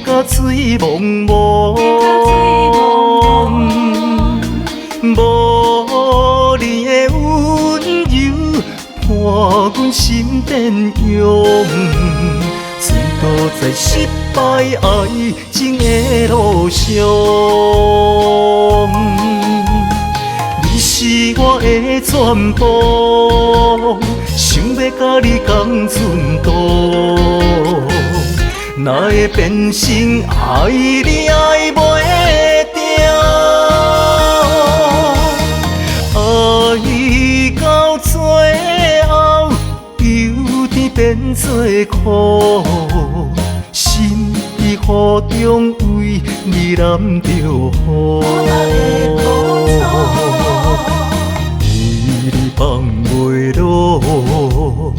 甲水茫茫，无你的温柔伴阮心电涌，醉倒在失败爱情的路上。你是我的全部，想要甲你共寸步，哪会变成爱你爱袂着？爱到最后，忧甜变做苦，心在雨中为你淋着雨。为你放袂落，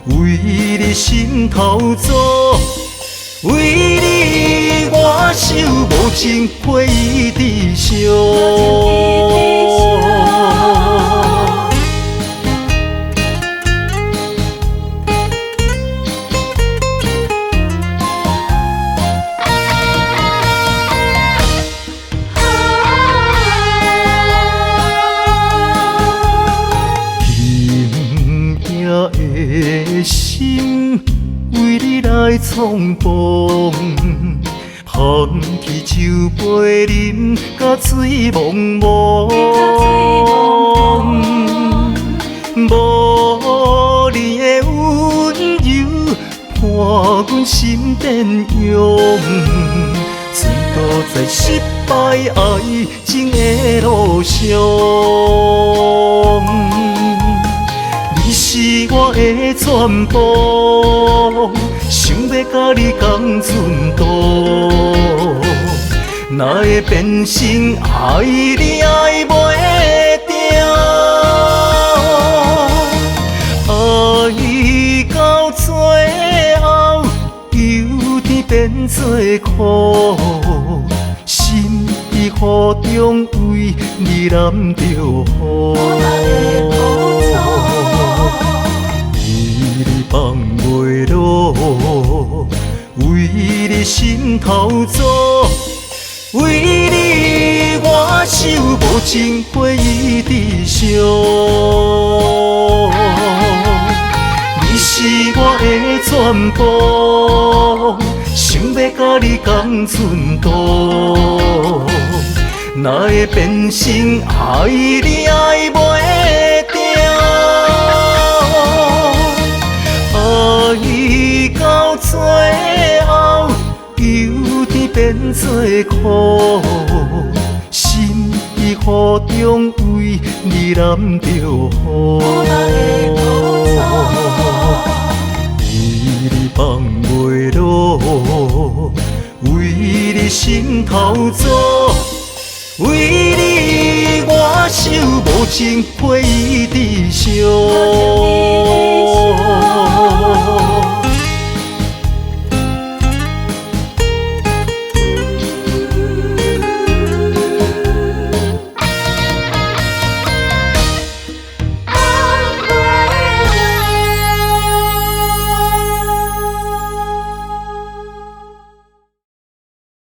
为你心头做，为你我手无情回忆伫烧。的心为你来创崩，放弃酒杯饮，甲水茫茫，无你的温柔伴阮心电涌，醉倒在失败爱情的路上。你是我的全部，想要甲你共寸步，哪会变成爱你爱袂着？爱到最后，忧甜变做苦，心在雨中为你淋着雨。放袂落，为你心头做，为你我手无情回忆伫烧。你是我的全部，想要甲你共寸步，哪会变成爱你爱袂着？爱到最后，忧甜变做苦，心在雨中为你淋着雨。为你放袂落，为你心头做，为你我手无情回忆伫烧。